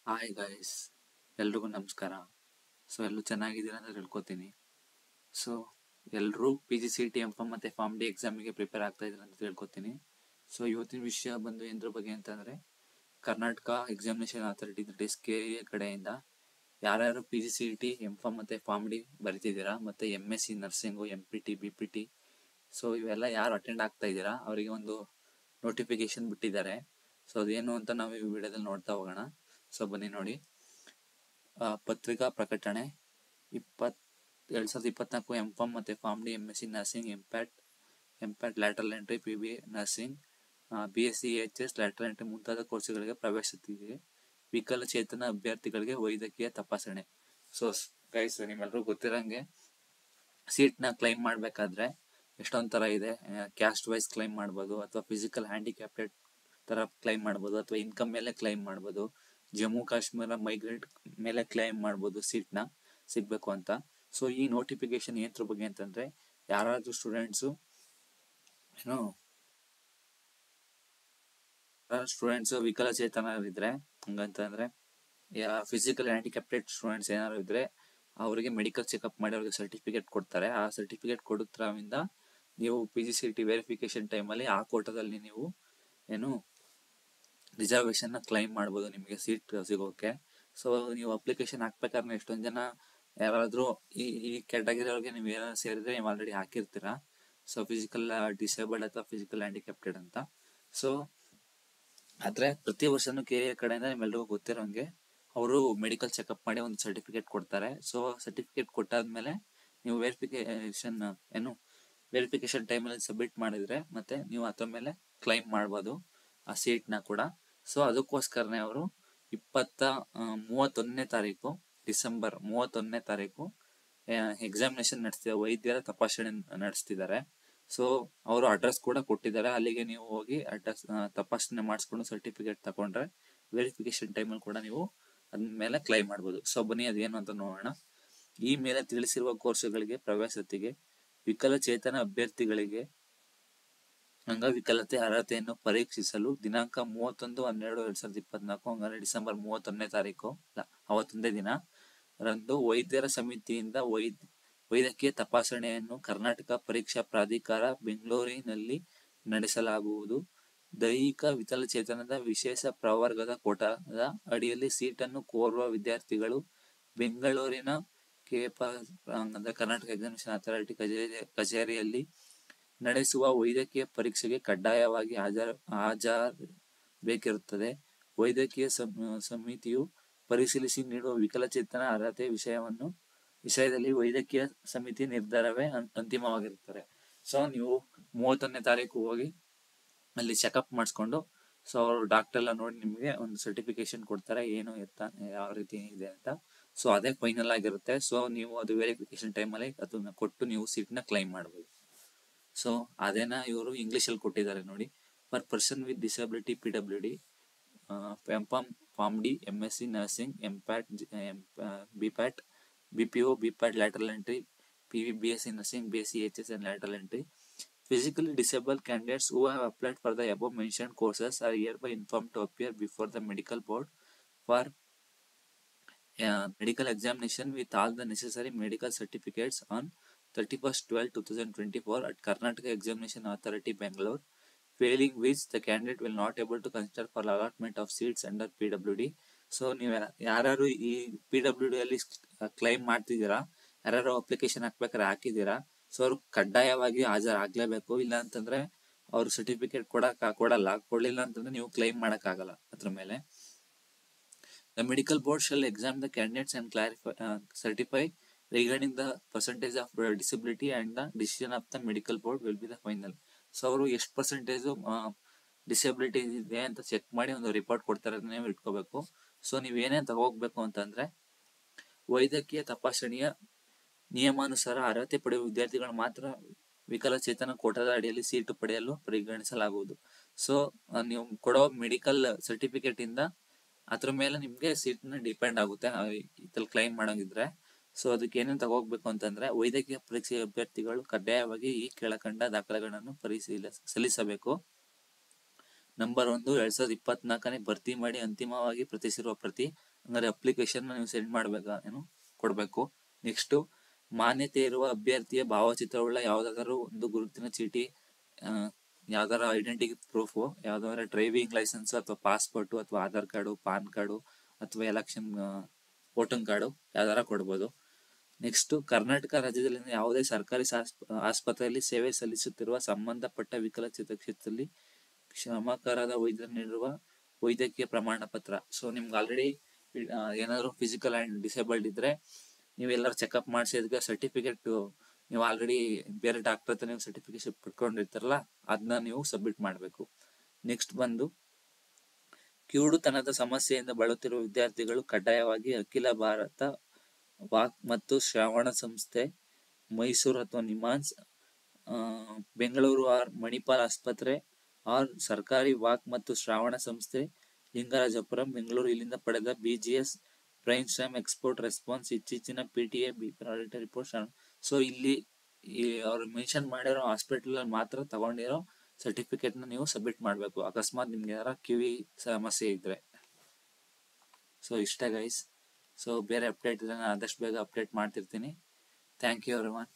Hi guys, ಎಲ್ರಿಗೂ ನಮಸ್ಕಾರ. ಎಲ್ಲರೂ ಚೆನ್ನಾಗಿದ್ದೀರಾ ಅಂತ ತಿಳ್ಕೊತೀನಿ. ಸೊ ಎಲ್ಲರೂ P G C T M ಮತ್ತು ಫಾರ್ಮ್ ಡಿ ಎಕ್ಸಾಮಿಗೆ ಪ್ರಿಪೇರ್ ಆಗ್ತಾ ಇದ್ದೀರಾ ಅಂತ ತಿಳ್ಕೊತೀನಿ. ಇವತ್ತಿನ ವಿಷಯ ಬಂದು ಎಂದ್ರ ಬಗ್ಗೆ ಅಂತಂದರೆ, Karnataka examination authority that is KEA ಕಡೆಯಿಂದ ಯಾರ್ಯಾರು ಪಿ ಜಿ ಸಿ ಟಿ ಮತ್ತು ಫಾರ್ಮ್ ಡಿ ಬರಿತಿದ್ದೀರಾ ಮತ್ತು MSc ನರ್ಸಿಂಗು MPT BPT ಇವೆಲ್ಲ ಯಾರು ಅಟೆಂಡ್ ಆಗ್ತಾ ಇದ್ದೀರಾ ಅವರಿಗೆ ಒಂದು ನೋಟಿಫಿಕೇಶನ್ ಬಿಟ್ಟಿದ್ದಾರೆ. ಅದೇನು ಅಂತ ನಾವು ಈ ವಿಡಿಯೋದಲ್ಲಿ ನೋಡ್ತಾ ಹೋಗೋಣ. ಬನ್ನಿ ನೋಡಿ. ಪತ್ರಿಕಾ ಪ್ರಕಟಣೆ 2024 MFARM ಮತ್ತು ಫಾರ್ಮ್ ಡಿ MSc ನರ್ಸಿಂಗ್ ಎಂಪ್ಯಾಟ್ lateral entry PBA nursing BSc HS lateral entry ಮುಂತಾದ ಕೋರ್ಸುಗಳಿಗೆ ಪ್ರವೇಶಿಸುತ್ತಿದೆ. ವಿಕಲಚೇತನ ಅಭ್ಯರ್ಥಿಗಳಿಗೆ ವೈದ್ಯಕೀಯ ತಪಾಸಣೆ. ಗೈಸ್, ನಿಮ್ಮೆಲ್ಲರೂ ಗೊತ್ತಿರಂಗೆ ಸೀಟ್ನ ಕ್ಲೈಮ್ ಮಾಡಬೇಕಾದ್ರೆ ಎಷ್ಟೊಂದು ಥರ ಇದೆ. ಕ್ಯಾಸ್ಟ್ ವೈಸ್ ಕ್ಲೈಮ್ ಮಾಡ್ಬೋದು, ಅಥವಾ ಫಿಸಿಕಲ್ ಹ್ಯಾಂಡಿಕ್ಯಾಪ್ಟೆಡ್ ಥರ ಕ್ಲೈಮ್ ಮಾಡ್ಬೋದು, ಅಥವಾ ಇನ್ಕಮ್ ಮೇಲೆ ಕ್ಲೈಮ್ ಮಾಡ್ಬೋದು, ಜಮ್ಮು ಕಾಶ್ಮೀರ ಮೈಗ್ರೆಂಟ್ ಮೇಲೆ ಕ್ಲೈಮ್ ಮಾಡ್ಬೋದು ಸೀಟ್ನ ಸಿಗಬೇಕು ಅಂತ. ಈ ನೋಟಿಫಿಕೇಶನ್ ಏನ್ರ ಬಗ್ಗೆ ಅಂತಂದರೆ, ಯಾರಾದರೂ ಸ್ಟೂಡೆಂಟ್ಸು ವಿಕಲಚೇತನರಿದ್ರೆ, ಹಂಗಂತಂದರೆ ಫಿಸಿಕಲ್ ಹ್ಯಾಂಡಿಕ್ಯಾಪ್ಟೆಡ್ ಸ್ಟೂಡೆಂಟ್ಸ್ ಏನಾದ್ರು ಇದ್ದರೆ ಅವರಿಗೆ ಮೆಡಿಕಲ್ ಚೆಕಪ್ ಮಾಡಿ ಅವ್ರಿಗೆ ಸರ್ಟಿಫಿಕೇಟ್ ಕೊಡ್ತಾರೆ. ಆ ಸರ್ಟಿಫಿಕೇಟ್ ಕೊಡೋದ್ರಿಂದ ನೀವು PGCET ವೆರಿಫಿಕೇಶನ್ ಟೈಮಲ್ಲಿ ಆ ಕೋಟದಲ್ಲಿ ನೀವು ರಿಸರ್ವೇಷನ್ನ ಕ್ಲೈಮ್ ಮಾಡ್ಬೋದು ನಿಮಗೆ ಸೀಟ್ ಸಿಗೋಕ್ಕೆ. ನೀವು ಅಪ್ಲಿಕೇಶನ್ ಹಾಕ್ಬೇಕಾದ್ರೆ ಎಷ್ಟೊಂದು ಜನ ಯಾರಾದರೂ ಈ ಕ್ಯಾಟಗರಿ ಅವ್ರಿಗೆ ನೀವು ಏನಾದ್ರು ಸೇರಿದ್ರೆ ನೀವು ಆಲ್ರೆಡಿ ಹಾಕಿರ್ತೀರ. ಫಿಸಿಕಲ್ ಡಿಸೇಬಲ್ಡ್ ಅಥವಾ ಫಿಸಿಕಲ್ ಹ್ಯಾಂಡಿಕ್ಯಾಪ್ಟೆಡ್ ಅಂತ. ಆದರೆ ಪ್ರತಿ ವರ್ಷನೂ KEA ಕಡೆಯಿಂದ ನಿಮ್ಮೆಲ್ಲರಿಗೂ ಗೊತ್ತಿರೋಂಗೆ ಅವರು ಮೆಡಿಕಲ್ ಚೆಕಪ್ ಮಾಡಿ ಒಂದು ಸರ್ಟಿಫಿಕೇಟ್ ಕೊಡ್ತಾರೆ. ಸರ್ಟಿಫಿಕೇಟ್ ಕೊಟ್ಟಾದ್ಮೇಲೆ ನೀವು ವೆರಿಫಿಕೇಶನ್ ಟೈಮಲ್ಲಿ ಸಬ್ಮಿಟ್ ಮಾಡಿದರೆ ಮತ್ತೆ ನೀವು ಅದ್ರ ಮೇಲೆ ಕ್ಲೈಮ್ ಮಾಡ್ಬೋದು ಆ ಸೀಟ್ನ ಕೂಡ. ಅದಕ್ಕೋಸ್ಕರನೇ ಅವರು 31ನೇ ತಾರೀಕು ಡಿಸೆಂಬರ್ 31ನೇ ತಾರೀಕು ಎಕ್ಸಾಮಿನೇಷನ್ ನಡೆಸ್ತಿದ್ದಾರೆ, ವೈದ್ಯರ ತಪಾಸಣೆ ನಡೆಸ್ತಿದ್ದಾರೆ. ಅವರು ಅಡ್ರೆಸ್ ಕೂಡ ಕೊಟ್ಟಿದ್ದಾರೆ. ಅಲ್ಲಿಗೆ ನೀವು ಹೋಗಿ ಅಡ್ರೆಸ್ ತಪಾಸಣೆ ಮಾಡಿಸ್ಕೊಂಡು ಸರ್ಟಿಫಿಕೇಟ್ ತಗೊಂಡ್ರೆ ವೆರಿಫಿಕೇಶನ್ ಟೈಮಲ್ಲಿ ಕೂಡ ನೀವು ಅದ್ರ ಮೇಲೆ ಕ್ಲೈಮ್ ಮಾಡ್ಬೋದು. ಬನ್ನಿ ಅದೇನು ಅಂತ ನೋಡೋಣ. ಈ ಮೇಲೆ ತಿಳಿಸಿರುವ ಕೋರ್ಸುಗಳಿಗೆ ಪ್ರವೇಶಾತಿಗೆ ವಿಕಲಚೇತನ ಅಭ್ಯರ್ಥಿಗಳಿಗೆ ಅಂಗವಿಕಲತೆ ಅರ್ಹತೆಯನ್ನು ಪರೀಕ್ಷಿಸಲು ದಿನಾಂಕ 31/12/2024 ಅಂದರೆ ಡಿಸೆಂಬರ್ 31ನೇ ತಾರೀಕು ಅವತ್ತೊಂದೇ ದಿನ ರಂದು ವೈದ್ಯರ ಸಮಿತಿಯಿಂದ ವೈದ್ಯಕೀಯ ತಪಾಸಣೆಯನ್ನು ಕರ್ನಾಟಕ ಪರೀಕ್ಷಾ ಪ್ರಾಧಿಕಾರ ಬೆಂಗಳೂರಿನಲ್ಲಿ ನಡೆಸಲಾಗುವುದು. ದೈಹಿಕ ವಿಕಲಚೇತನದ ವಿಶೇಷ ಪ್ರವರ್ಗದ ಕೋಟಾದ ಅಡಿಯಲ್ಲಿ ಸೀಟನ್ನು ಕೋರುವ ವಿದ್ಯಾರ್ಥಿಗಳು ಬೆಂಗಳೂರಿನ ಕರ್ನಾಟಕ ಎಕ್ಸಾಮಿನೇಷನ್ ಅಥಾರಿಟಿ ಕಚೇರಿಯಲ್ಲಿ ನಡೆಸುವ ವೈದ್ಯಕೀಯ ಪರೀಕ್ಷೆಗೆ ಕಡ್ಡಾಯವಾಗಿ ಹಾಜರಾಗಬೇಕಿರುತ್ತದೆ. ವೈದ್ಯಕೀಯ ಸಮಿತಿಯು ಪರಿಶೀಲಿಸಿ ನೀಡುವ ವಿಕಲಚೇತನ ಅರ್ಹತೆ ವಿಷಯದಲ್ಲಿ ವೈದ್ಯಕೀಯ ಸಮಿತಿ ನಿರ್ಧಾರವೇ ಅಂತಿಮವಾಗಿರುತ್ತದೆ. ನೀವು 31ನೇ ತಾರೀಕು ಹೋಗಿ ಅಲ್ಲಿ ಚೆಕಪ್ ಮಾಡಿಸ್ಕೊಂಡು ಅವರು ಡಾಕ್ಟರ್ ಎಲ್ಲ ನೋಡಿ ನಿಮಗೆ ಒಂದು ಸರ್ಟಿಫಿಕೇಶನ್ ಕೊಡ್ತಾರೆ, ಏನು ಯಾವ ರೀತಿ ಇದೆ ಅಂತ. ಅದೇ ಫೈನಲ್ ಆಗಿರುತ್ತೆ. ನೀವು ಅದು ವೆರಿಫಿಕೇಶನ್ ಟೈಮಲ್ಲಿ ಅದನ್ನ ಕೊಟ್ಟು ನೀವು ಸೀಟ್ನ ಕ್ಲೈಮ್ ಮಾಡ್ಬೋದು. ಅದೇನ ಇವರು ಇಂಗ್ಲೀಷಲ್ಲಿ ಕೊಟ್ಟಿದ್ದಾರೆ ನೋಡಿ. For person with disability PWD MFARM form D MSc nursing MPAT BPAT BPO BPAT lateral entry PV BSc nursing BSc HS and lateral entry. Physically disabled candidates who have applied for the above mentioned courses are hereby informed to appear before the medical board for medical examination with all the necessary medical certificates on 31/12/2024 at Karnataka Examination Authority Bangalore, failing which the candidate will not able to consider for allotment of seats under PWD. ನೀವು ಯಾರು ಈ PWD ಅಲ್ಲಿ claim ಮಾಡ್ತಿದ್ದೀರಾ, ಯಾರು application ಹಾಕ್ಬೇಕಾದ್ರೆ ಹಾಕಿದ್ದೀರಾ, ಅವ್ರು ಕಡ್ಡಾಯವಾಗಿ ಹಾಜರಾಗಲೇಬೇಕು. ಇಲ್ಲ ಅಂತಂದ್ರೆ ಅವ್ರು ಸರ್ಟಿಫಿಕೇಟ್ ಕೊಡಲಿಲ್ಲ ಅಂತಂದ್ರೆ ನೀವು ಕ್ಲೈಮ್ ಮಾಡೋಕ್ಕಾಗಲ್ಲ ಅದ್ರ ಮೇಲೆ. The medical board shall examine the candidates and certify regarding the percentage of disability, and the decision of the medical board will be the final. ಅವರು ಎಷ್ಟು ಪರ್ಸೆಂಟೇಜು ಡಿಸಬಿಲಿಟಿ ಇದೆ ಅಂತ ಚೆಕ್ ಮಾಡಿ ಒಂದು ರಿಪೋರ್ಟ್ ಕೊಡ್ತಾರೆ, ಅದನ್ನ ನೀವು ಇಟ್ಕೋಬೇಕು. ನೀವೇನೇನು ತಗೋಗ್ಬೇಕು ಅಂತಂದ್ರೆ, ವೈದ್ಯಕೀಯ ತಪಾಸಣೆಯ ನಿಯಮಾನುಸಾರ ಅರ್ಹತೆ ಪಡೆಯುವ ವಿದ್ಯಾರ್ಥಿಗಳು ಮಾತ್ರ ವಿಕಲಚೇತನ ಕೋಟಾದ ಅಡಿಯಲ್ಲಿ ಸೀಟು ಪಡೆಯಲು ಪರಿಗಣಿಸಲಾಗುವುದು. ನೀವು ಕೊಡೋ ಮೆಡಿಕಲ್ ಸರ್ಟಿಫಿಕೇಟ್ ಇಂದ ಅದ್ರ ಮೇಲೆ ನಿಮ್ಗೆ ಸೀಟ್ನ ಡಿಪೆಂಡ್ ಆಗುತ್ತೆ ಇದ್ರಲ್ಲಿ ಕ್ಲೈಮ್ ಮಾಡೋಂಗಿದ್ರೆ. ಅದಕ್ಕೆ ಏನೇನು ತಗೋಗ್ಬೇಕು ಅಂತಂದ್ರೆ, ವೈದ್ಯಕೀಯ ಪರೀಕ್ಷೆ ಅಭ್ಯರ್ಥಿಗಳು ಕಡ್ಡಾಯವಾಗಿ ಈ ಕೆಳಕಂಡ ದಾಖಲೆಗಳನ್ನು ಸಲ್ಲಿಸಬೇಕು. ನಂಬರ್ 1 2024ನೇ ಭರ್ತಿ ಮಾಡಿ ಅಂತಿಮವಾಗಿ ಪ್ರತಿಸಿರುವ ಪ್ರತಿ, ಅಂದರೆ ಅಪ್ಲಿಕೇಶನ್ ನೀವು ಸೆಂಡ್ ಕೊಡಬೇಕು. ನೆಕ್ಸ್ಟ್, ಮಾನ್ಯತೆ ಇರುವ ಅಭ್ಯರ್ಥಿಯ ಭಾವಚಿತ್ರವುಳ್ಳ ಯಾವುದಾದರೂ ಒಂದು ಗುರುತಿನ ಚೀಟಿ, ಯಾವ್ದಾರ ಐಡೆಂಟಿಟಿ ಪ್ರೂಫ್, ಯಾವ್ದಾರ ಡ್ರೈವಿಂಗ್ ಲೈಸೆನ್ಸ್ ಅಥವಾ ಪಾಸ್ಪೋರ್ಟ್ ಅಥವಾ ಆಧಾರ್ ಕಾರ್ಡು, ಪಾನ್ ಕಾರ್ಡು ಅಥವಾ ಎಲೆಕ್ಷನ್ ವೋಟಿಂಗ್ ಕಾರ್ಡು ಯಾವ್ದಾರ ಕೊಡ್ಬೋದು. ನೆಕ್ಸ್ಟ್, ಕರ್ನಾಟಕ ರಾಜ್ಯದಲ್ಲಿ ಯಾವುದೇ ಸರ್ಕಾರಿ ಆಸ್ಪತ್ರೆಯಲ್ಲಿ ಸೇವೆ ಸಲ್ಲಿಸುತ್ತಿರುವ ಸಂಬಂಧಪಟ್ಟ ವಿಕಲಚೇತನ ಕ್ಷೇತ್ರದಲ್ಲಿ ಕ್ಷಮಕರಾದ ವೈದ್ಯರು ನೀಡಿರುವ ವೈದ್ಯಕೀಯ ಪ್ರಮಾಣ ಪತ್ರ. ಸೊ ನಿಮ್ಗೆ ಆಲ್ರೆಡಿ ಏನಾದ್ರು ಫಿಸಿಕಲ್ ಅಂಡ್ ಡಿಸೇಬಲ್ಡ್ ಇದ್ರೆ ನೀವೆಲ್ಲರೂ ಚೆಕಪ್ ಮಾಡಿಸಿದ ಸರ್ಟಿಫಿಕೇಟ್ ನೀವು ಆಲ್ರೆಡಿ ಬೇರೆ ಡಾಕ್ಟರ್ ಹತ್ರ ನೀವು ಸರ್ಟಿಫಿಕೇಟ್ ಪಡ್ಕೊಂಡಿರ್ತಾರಲ್ಲ, ಅದನ್ನ ನೀವು ಸಬ್ಮಿಟ್ ಮಾಡಬೇಕು. ನೆಕ್ಸ್ಟ್ ಬಂದು, ಕಿವುಡುತನದ ಸಮಸ್ಯೆಯಿಂದ ಬಳಲುತ್ತಿರುವ ವಿದ್ಯಾರ್ಥಿಗಳು ಕಡ್ಡಾಯವಾಗಿ ಅಖಿಲ ಭಾರತ ವಾಕ್ ಮತ್ತು ಶ್ರವಣ ಸಂಸ್ಥೆ, ಮೈಸೂರು ಅಥವಾ ನಿಮಾನ್ಸ್, ಬೆಂಗಳೂರು ಆರ್ ಮಣಿಪಾಲ್ ಆಸ್ಪತ್ರೆ ಆರ್ ಸರ್ಕಾರಿ ವಾಕ್ ಮತ್ತು ಶ್ರವಣ ಸಂಸ್ಥೆ, ಲಿಂಗರಾಜಪುರಂ, ಬೆಂಗಳೂರು ಇಲ್ಲಿಂದ ಪಡೆದ BGS brain stem export response, ಇತ್ತೀಚಿನ PTA ರಿಪೋರ್ಟ್. ಸೊ ಇಲ್ಲಿ ಅವ್ರು ಮೆನ್ಷನ್ ಮಾಡಿರೋ ಹಾಸ್ಪಿಟಲ್ ಮಾತ್ರ ತಗೊಂಡಿರೋ ಸರ್ಟಿಫಿಕೇಟ್ ನ ನೀವು ಸಬ್ಮಿಟ್ ಮಾಡಬೇಕು, ಅಕಸ್ಮಾತ್ ನಿಮ್ಗೆ ಯಾರ ಕಿವಿ ಸಮಸ್ಯೆ ಇದ್ರೆ. ಸೊ ಇಷ್ಟ ಗೈಸ್. ಸೊ ಬೇರೆ ಅಪ್ಡೇಟ್ ಇದ್ರೆ ನಾನು ಆದಷ್ಟು ಬೇಗ ಅಪ್ಡೇಟ್ ಮಾಡ್ತಿರ್ತೀನಿ. Thank you everyone.